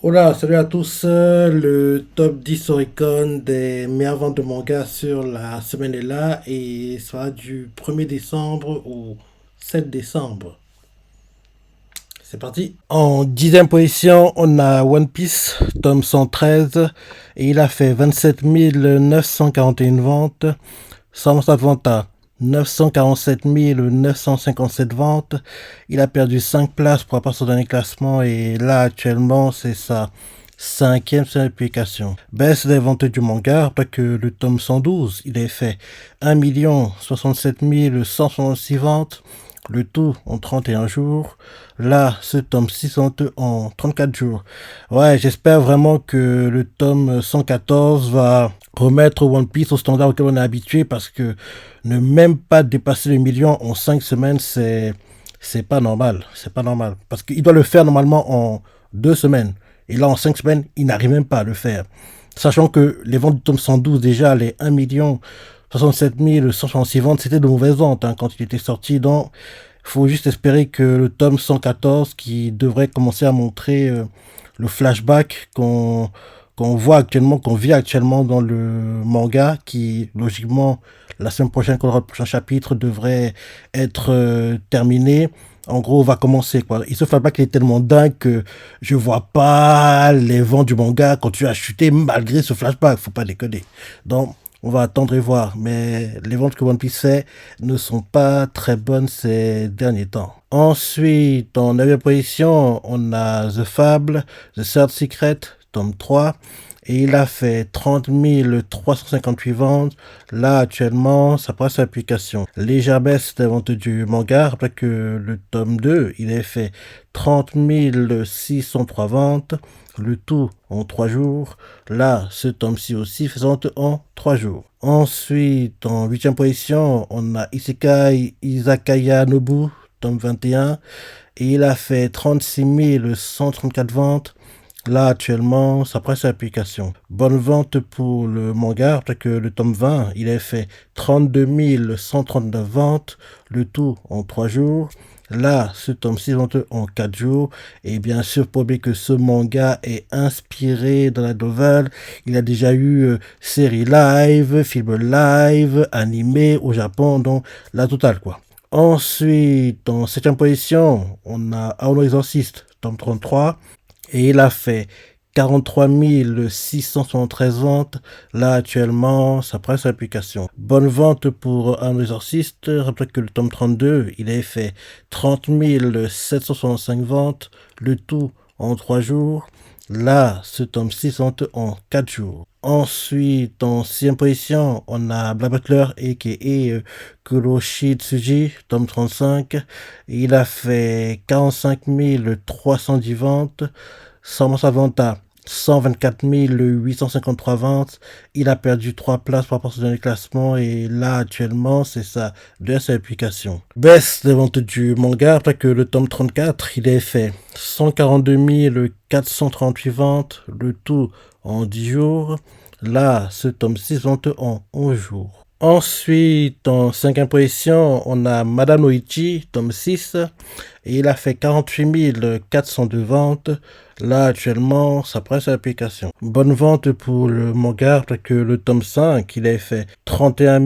Hola, salut à tous. Le top 10 Oricon des meilleures ventes de manga sur la semaine est là et ça va du 1er décembre au 7 décembre. C'est parti. En dixième position, on a One Piece, tome 113, et il a fait 27 941 ventes, sans vente à 947 957 ventes. Il a perdu 5 places pour rapport à son dernier classement et là actuellement c'est sa cinquième publication. Baisse des ventes du manga, après que le tome 112, il a fait 1 067 166 ventes, le tout en 31 jours. Là, ce tome 60 en 34 jours. Ouais, j'espère vraiment que le tome 114 va remettre One Piece au standard auquel on est habitué parce que ne même pas dépasser le million en 5 semaines, c'est pas normal. C'est pas normal. Parce qu'il doit le faire normalement en 2 semaines. Et là, en 5 semaines, il n'arrive même pas à le faire. Sachant que les ventes du tome 112, déjà, les 1 067 166 ventes, c'était de mauvaises ventes quand il était sorti. Donc, il faut juste espérer que le tome 114, qui devrait commencer à montrer le flashback qu'on voit actuellement, qu'on vit actuellement dans le manga, qui logiquement la semaine prochaine, quand on aura le prochain chapitre, devrait être terminé. En gros, on va commencer quoi. Et ce flashback il est tellement dingue que je vois pas les ventes du manga continuer à chuter malgré ce flashback. Faut pas déconner. Donc on va attendre et voir. Mais les ventes que One Piece fait ne sont pas très bonnes ces derniers temps. Ensuite, en 9e position, on a The Fable, The Third Secret, tome 3. Et il a fait 30 358 ventes. Là, actuellement, ça passe à l'application. Légère baisse des ventes du manga. Après que le tome 2, il a fait 30 603 ventes. Le tout en 3 jours. Là, ce tome-ci aussi faisant en 3 jours. Ensuite, en 8e position, on a Isekai Izakaya Nobu, tome 21. Et il a fait 36 134 ventes. Là, actuellement, ça presse l'application. Bonne vente pour le manga, après que le tome 20, il a fait 32 139 ventes, le tout en 3 jours. Là, ce tome 6 vente en 4 jours. Et bien sûr, pour oublier que ce manga est inspiré dans la nouvelle, il a déjà eu série live, film live, animé au Japon, donc la totale quoi. Ensuite, en 7e position, on a Aono Exorcist, tome 33. Et il a fait 43 673 ventes. Là, actuellement, ça presse l'application. Bonne vente pour un exorciste. Rappelez que le tome 32, il a fait 30 765 ventes. Le tout en 3 jours. Là, ce tome 6 vente en 4 jours. Ensuite, en 6e position, on a Black Butler, a.k.a. Kuroshi Tsuji, tome 35. Il a fait 45 310 ventes. Sans sa vente à 124 853 ventes. Il a perdu 3 places par rapport à son dernier classement et là actuellement c'est sa deuxième application. Baisse des ventes du manga après que le tome 34 il a fait 142 438 ventes, le tout en 10 jours. Là ce tome 6 vente en 11 jours. Ensuite, en 5e position, on a Madame Noichi, tome 6. Et il a fait 48 402 ventes. Là, actuellement, ça presse à l'application. Bonne vente pour le manga, après que le tome 5, il a fait 31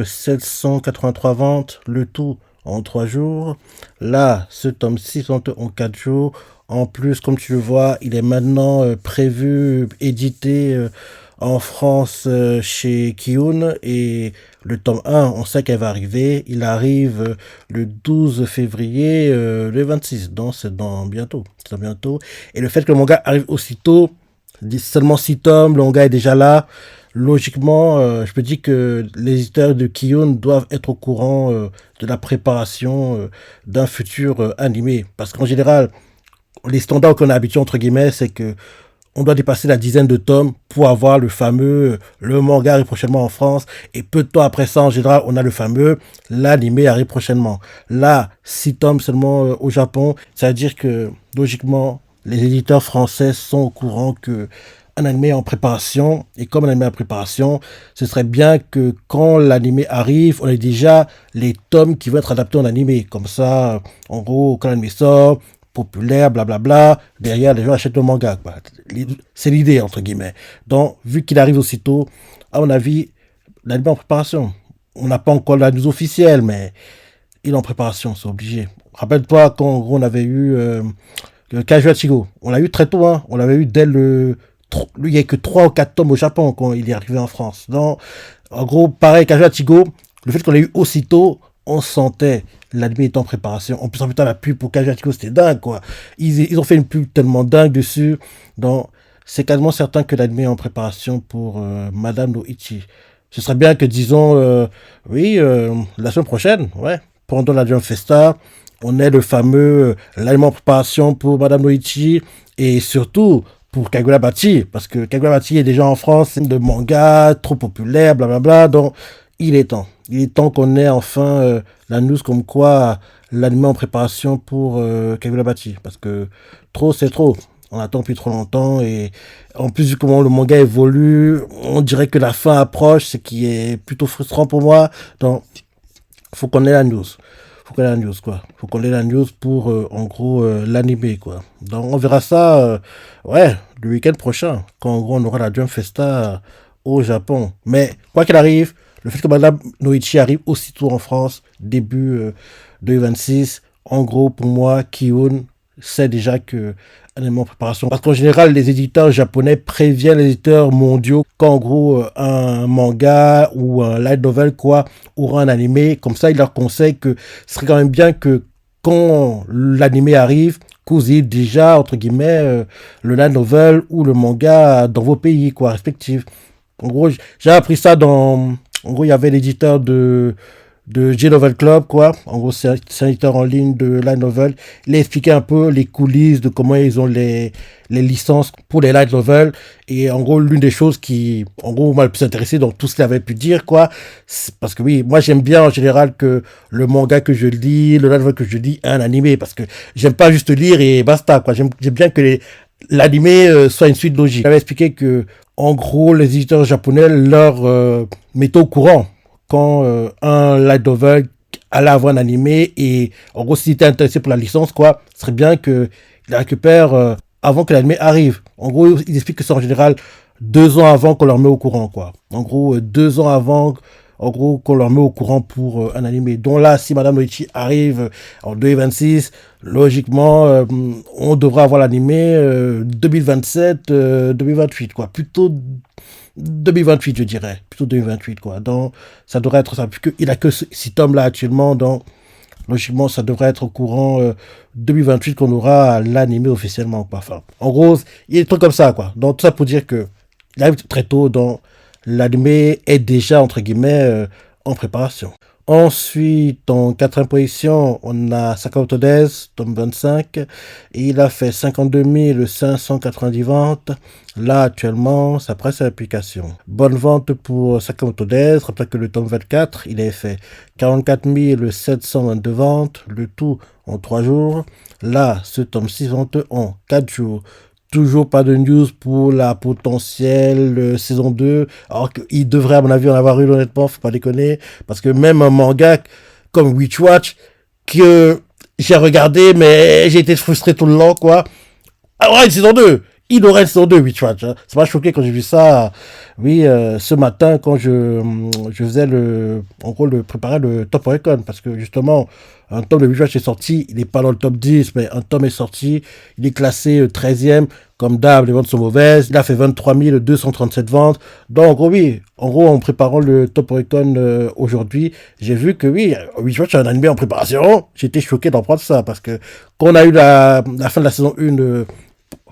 783 ventes, le tout en 3 jours. Là, ce tome 6 vente en 4 jours. En plus, comme tu le vois, il est maintenant prévu, édité en France chez Kiun et le tome 1, on sait qu'elle va arriver. Il arrive le 12 février, le 26, donc c'est dans bientôt. C'est dans bientôt. Et le fait que le manga arrive aussitôt, seulement 6 tomes, le manga est déjà là. Logiquement, je me dis que les éditeurs de Kiun doivent être au courant de la préparation d'un futur animé. Parce qu'en général, les standards qu'on a habitués, entre guillemets, c'est que on doit dépasser la dizaine de tomes pour avoir le fameux, le manga arrive prochainement en France. Et peu de temps après ça, en général, on a le fameux, l'animé arrive prochainement. Là, 6 tomes seulement au Japon. Ça veut dire que, logiquement, les éditeurs français sont au courant que un animé est en préparation. Et comme un animé est en préparation, ce serait bien que quand l'animé arrive, on ait déjà les tomes qui vont être adaptés en animé. Comme ça, en gros, quand l'animé sort, populaire, blablabla. Derrière, les gens achètent le manga, quoi. C'est l'idée, entre guillemets. Donc, vu qu'il arrive aussitôt, à mon avis, l'anime est en préparation. On n'a pas encore la news officielle, mais il est en préparation, c'est obligé. Rappelle-toi quand en gros, on avait eu le Kazuya. On l'a eu très tôt, hein. On l'avait eu dès il n'y a que 3 ou 4 tomes au Japon quand il est arrivé en France. Donc, en gros, pareil, Kazuya, le fait qu'on l'ait eu aussitôt, on sentait l'anime est en préparation. En plus, en putain, la pub pour Kazuya, c'était dingue, quoi. Ils ont fait une pub tellement dingue dessus. Donc, c'est quasiment certain que l'anime est en préparation pour Madame no Ichi. Ce serait bien que, disons, oui, la semaine prochaine, ouais, pendant la Jump Festa, on ait le fameux l'anime en préparation pour Madame Noichi et surtout pour Kagurabachi, parce que Kagurabachi est déjà en France, c'est de manga trop populaire, blablabla, donc il est temps. Il est temps qu'on ait enfin la news comme quoi l'anime en préparation pour Kagurabachi, parce que trop c'est trop. On attend depuis trop longtemps et en plus vu comment le manga évolue, on dirait que la fin approche, ce qui est plutôt frustrant pour moi. Donc, faut qu'on ait la news. Faut qu'on ait la news, quoi. Faut qu'on ait la news pour, en gros, l'animé, quoi. Donc, on verra ça, ouais, le week-end prochain, quand, en gros, on aura la Jump Festa au Japon. Mais, quoi qu'il arrive, le fait que Madame Noichi arrive aussitôt en France, début 2026, en gros, pour moi, Kiun sait déjà que un élément en préparation. Parce qu'en général, les éditeurs japonais préviennent les éditeurs mondiaux quand en gros un manga ou un light novel quoi aura un animé. Comme ça, ils leur conseillent que ce serait quand même bien que quand l'animé arrive, que vous ayez déjà entre guillemets le light novel ou le manga dans vos pays quoi respectifs. En gros, j'ai appris ça dans. En gros, il y avait l'éditeur de J-Novel Club, quoi. En gros, c'est un éditeur en ligne de light novel. Il a expliqué un peu les coulisses de comment ils ont les licences pour les light novels. Et en gros, l'une des choses qui, en gros, m'a le plus intéressé dans tout ce qu'il avait pu dire, quoi. Parce que oui, moi, j'aime bien en général que le manga que je lis, le light novel que je lis, un animé. Parce que j'aime pas juste lire et basta, quoi. J'aime bien que l'animé soit une suite logique. J'avais expliqué que, en gros, les éditeurs japonais leur mettaient au courant quand un light novel allait avoir un animé et en gros si tu es intéressé pour la licence quoi, ce serait bien qu'il la récupère avant que l'animé arrive. En gros, ils expliquent que c'est en général 2 ans avant qu'on leur met au courant quoi. En gros, 2 ans avant en gros qu'on leur met au courant pour un animé. Donc là, si Madame Noichi arrive en 2026, logiquement, on devra avoir l'animé 2027, 2028 quoi. Plutôt 2028, je dirais. Plutôt 2028, quoi. Donc, ça devrait être ça. Puisqu'il a que 6 tomes là actuellement. Donc, logiquement, ça devrait être au courant 2028 qu'on aura l'animé officiellement, quoi. Enfin, en gros, il y a des trucs comme ça, quoi. Donc, tout ça pour dire que il arrive très tôt. Donc, l'animé est déjà, entre guillemets, en préparation. Ensuite, en quatrième position, on a Sakamoto Days, tome 25. Et il a fait 52 590 ventes. Là, actuellement, ça presse à l'application. Bonne vente pour Sakamoto Days. Rappelez que le tome 24, il avait fait 44 722 ventes. Le tout en 3 jours. Là, ce tome 6 vente en 4 jours. Toujours pas de news pour la potentielle saison 2. Alors qu'il devrait, à mon avis, en avoir une, honnêtement, faut pas déconner. Parce que même un manga comme Witch Watch, que j'ai regardé, mais j'ai été frustré tout le long, quoi. Alors, une saison 2. Il aurait une saison 2, Witch Watch. Hein. Ça m'a choqué quand j'ai vu ça. Oui, ce matin, quand je faisais en gros, préparer le top Oricon. Parce que justement, un tome de Witch Watch est sorti. Il n'est pas dans le top 10, mais un tome est sorti. Il est classé 13e. Comme d'hab, les ventes sont mauvaises. Il a fait 23 237 ventes. Donc, en gros, oui. En gros, en préparant le top Oricon aujourd'hui, j'ai vu que oui, Witch Watch a un animé en préparation. J'étais choqué d'en prendre ça. Parce que quand on a eu la fin de la saison 1,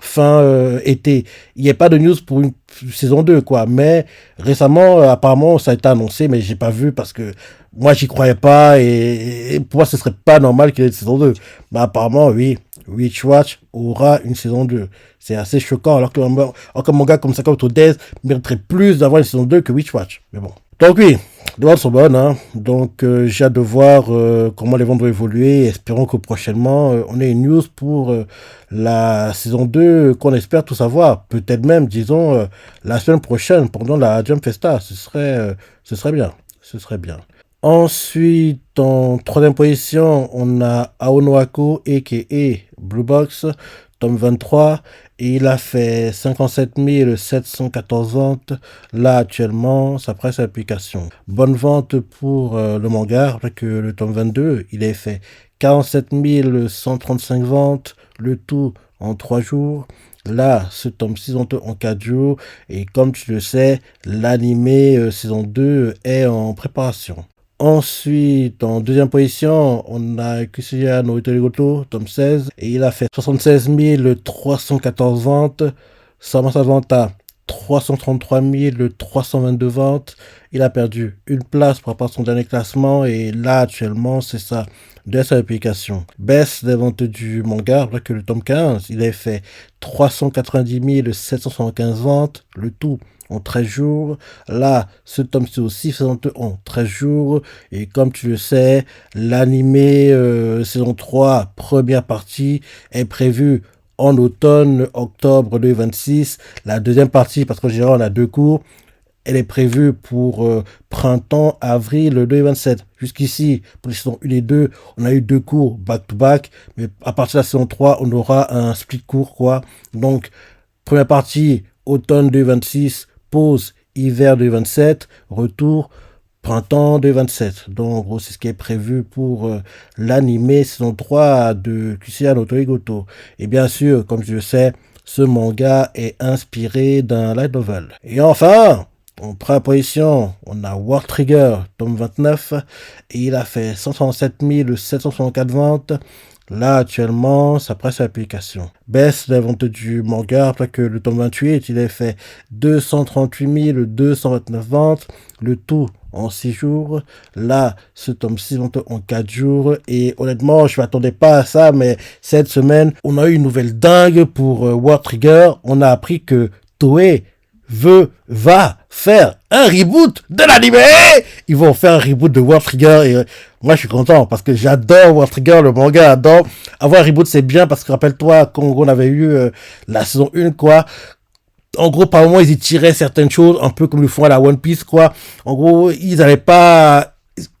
fin été. Il n'y a pas de news pour une saison 2, quoi. Mais récemment, apparemment, ça a été annoncé, mais j'ai pas vu parce que moi, j'y croyais pas et pour moi, ce serait pas normal qu'il y ait une saison 2. Mais apparemment, oui, Witch Watch aura une saison 2. C'est assez choquant, alors qu'un manga comme Sakamoto Days mériterait plus d'avoir une saison 2 que Witch Watch. Mais bon. Donc oui, les ventes sont bonnes, hein. Donc j'ai hâte de voir comment les ventes vont évoluer. Espérons que prochainement on ait une news pour la saison 2 qu'on espère tout savoir. Peut-être même, disons, la semaine prochaine pendant la Jump Festa. Ce serait bien. Ce serait bien. Ensuite, en troisième position, on a Aono Ako, a.k.a. Blue Box, tome 23, et il a fait 57 714 ventes. Là, actuellement, ça presse l'application. Bonne vente pour le manga, avec le tome 22, il a fait 47 135 ventes, le tout en 3 jours. Là, ce tome 6 en 4 jours. Et comme tu le sais, l'animé saison 2 est en préparation. Ensuite, en deuxième position, on a Kusuya no Italigoto, tome 16, et il a fait 76 314 ventes. Samantha vente à 333 322 ventes. Il a perdu une place par rapport à son dernier classement, et là, actuellement, c'est ça, de sa publication. Baisse des ventes du manga, alors que le tome 15, il a fait 390 775 ventes, le tout en 13 jours. Là, ce tome-ci aussi faisant en 13 jours. Et comme tu le sais, l'animé saison 3, première partie, est prévu en automne, octobre 2026. La deuxième partie, parce qu'en général, on a 2 cours, elle est prévue pour printemps, avril 2027. Jusqu'ici, pour les saisons 1 et 2, on a eu 2 cours back-to-back. Mais à partir de la saison 3, on aura un split cours, quoi. Donc, première partie, automne 2026, pause, hiver 2027, retour, printemps 2027. Donc, en gros, c'est ce qui est prévu pour l'animé saison 3 de Kusuya no Torigoto. Et bien sûr, comme je le sais, ce manga est inspiré d'un light novel. Et enfin, en première position, on a War Trigger, tome 29, et il a fait 137 764 ventes. Là, actuellement, ça presse l'application. Baisse la vente du manga, après que le tome 28, il a fait 238 229 ventes, le tout en 6 jours. Là, ce tome 6 vente en 4 jours. Et honnêtement, je ne m'attendais pas à ça, mais cette semaine, on a eu une nouvelle dingue pour War Trigger. On a appris que Toei va faire un reboot de l'anime. Ils vont faire un reboot de World Trigger et moi je suis content parce que j'adore World Trigger, le manga, j'adore. Avoir un reboot c'est bien parce que rappelle-toi quand on avait eu la saison 1 quoi. En gros, par moment, ils y tiraient certaines choses, un peu comme le font à la One Piece, quoi. En gros, ils n'avaient pas...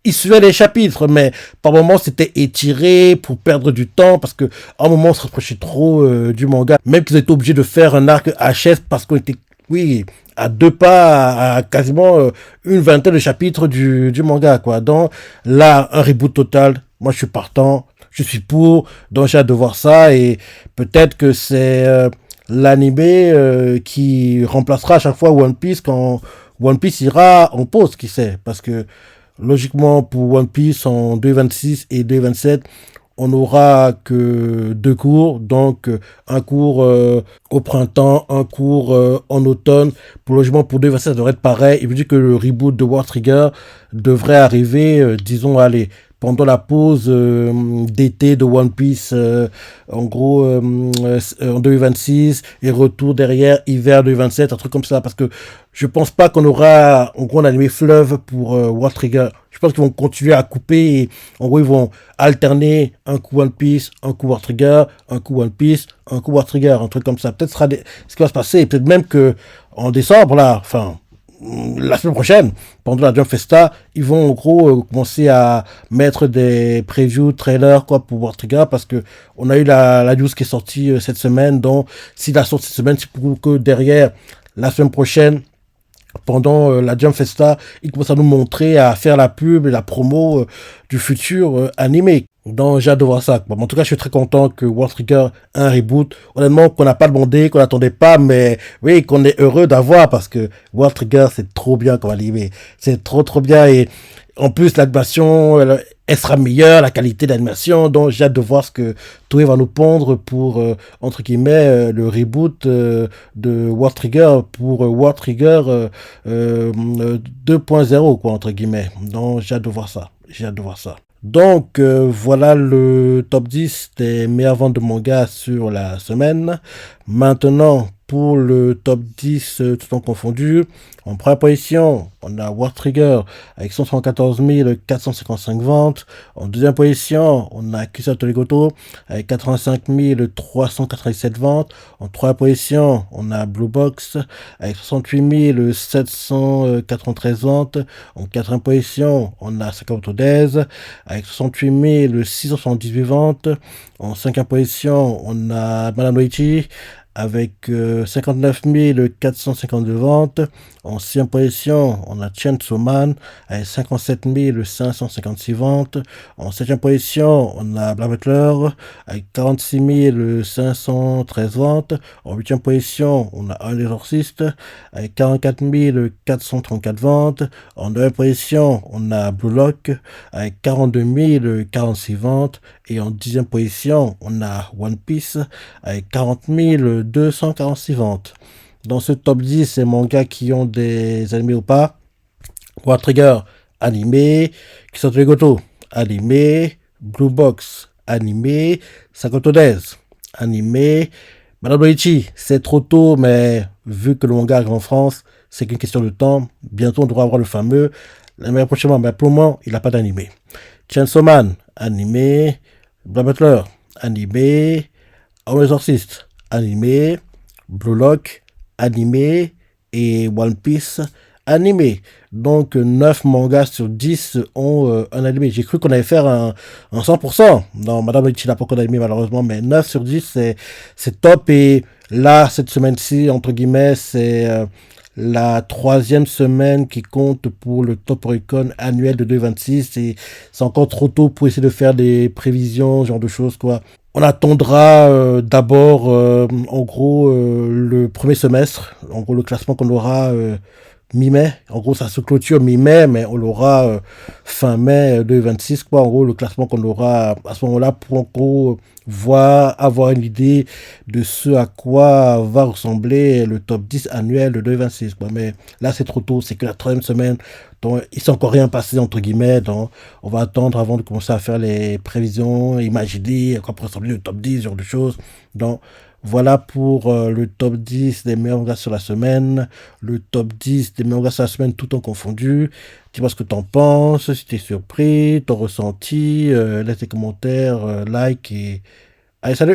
Ils suivaient les chapitres, mais par moment, c'était étiré pour perdre du temps, parce que à un moment, on se rapprochait trop du manga. Même qu'ils étaient obligés de faire un arc HS, parce qu'on était, oui, à 2 pas, à quasiment une vingtaine de chapitres du manga, quoi. Donc, là, un reboot total, moi, je suis partant, je suis pour, donc j'ai hâte de voir ça, et peut-être que c'est... l'animé qui remplacera à chaque fois One Piece quand One Piece ira en pause, qui sait. Parce que logiquement pour One Piece en 2026 et 2027, on n'aura que 2 cours, donc un cours au printemps, un cours en automne. Pour logiquement pour 2027, ça devrait être pareil. Il veut dire que le reboot de War Trigger devrait arriver, disons, allez, pendant la pause d'été de One Piece, en gros en 2026, et retour derrière hiver 2027, un truc comme ça, parce que je pense pas qu'on aura en gros un animé fleuve pour World Trigger. Je pense qu'ils vont continuer à couper et en gros ils vont alterner un coup One Piece, un coup World Trigger, un coup One Piece, un coup World Trigger, un truc comme ça. Peut-être ce qui va se passer, et peut-être même que en décembre là, enfin la semaine prochaine, pendant la Jump Festa, ils vont en gros commencer à mettre des previews, trailers quoi pour War Trigger parce que on a eu la news qui est sortie cette semaine. Donc, si la sortie cette semaine, c'est pour que derrière la semaine prochaine, pendant la Jump Festa, ils commencent à nous montrer, à faire la pub et la promo du futur animé. Donc j'ai hâte de voir ça. Bon, en tout cas, je suis très content que World Trigger ait un reboot. Honnêtement, qu'on n'a pas demandé, qu'on n'attendait pas, mais oui, qu'on est heureux d'avoir parce que World Trigger, c'est trop bien comme animé. C'est trop bien et en plus, l'animation, elle sera meilleure, la qualité d'animation. Donc j'ai hâte de voir ce que Toei va nous pondre pour, entre guillemets, le reboot de World Trigger pour World Trigger 2.0, quoi, entre guillemets. Donc j'ai hâte de voir ça. J'ai hâte de voir ça. Donc voilà le top 10 des meilleures ventes de manga sur la semaine. Maintenant, pour le top 10 tout temps confondu. En première position, on a War Trigger avec 174 455 ventes. En deuxième position, on a Kisa Tolegoto avec 85 397 ventes. En troisième position, on a Blue Box avec 68 793 ventes. En quatrième position, on a Sakamoto Days avec 68 678 ventes. En cinquième position, on a Madame Noichi avec 59 452 ventes. En sixième position, on a Chainsaw Man avec 57 556 ventes. En septième position, on a Black Butler avec 46 513 ventes. En huitième position, on a Un Exorciste avec 44 434 ventes. En neuvième position, on a Blue Lock avec 42 046 ventes. Et en dixième position, on a One Piece avec 40 246 ventes. Dans ce top 10, c'est mangas qui ont des animés ou pas. War Trigger, animé. Kisato Goto, animé. Blue Box, animé. Sakamoto Days, animé. Madame Noichi, c'est trop tôt, mais vu que le manga arrive en France, c'est qu'une question de temps. Bientôt, on devra avoir le fameux. Mais prochainement, mais pour le moment, il n'a pas d'animé. Chainsaw Man, animé. Black Butler, animé. Homme Exorciste, animé. Blue Lock, animé. Et One Piece, animé. Donc 9 mangas sur 10 ont un animé. J'ai cru qu'on allait faire un 100%. Non, Madame Noichi n'a pas encore d'animé malheureusement, mais 9 sur 10 c'est top. Et là, cette semaine-ci, entre guillemets, c'est la troisième semaine qui compte pour le Top Oricon annuel de 2026. Et c'est encore trop tôt pour essayer de faire des prévisions, ce genre de choses, quoi. On attendra d'abord, en gros, le premier semestre, en gros, le classement qu'on aura mi-mai. En gros, ça se clôture mi-mai, mais on l'aura fin mai 2026, quoi. En gros, le classement qu'on aura à ce moment-là pour, en gros, voir, avoir une idée de ce à quoi va ressembler le top 10 annuel de 2026, quoi. Mais là, c'est trop tôt, c'est que la troisième semaine. Donc, il s'est encore rien passé, entre guillemets. Donc, on va attendre avant de commencer à faire les prévisions, imaginer à quoi pourrait ressembler le top 10, ce genre de choses. Donc, voilà pour le top 10 des meilleurs mangas sur la semaine, le top 10 des meilleurs mangas sur la semaine tout en confondu. Dis-moi ce que t'en penses, si t'es surpris, ton ressenti, laisse tes commentaires, like et... Allez, salut!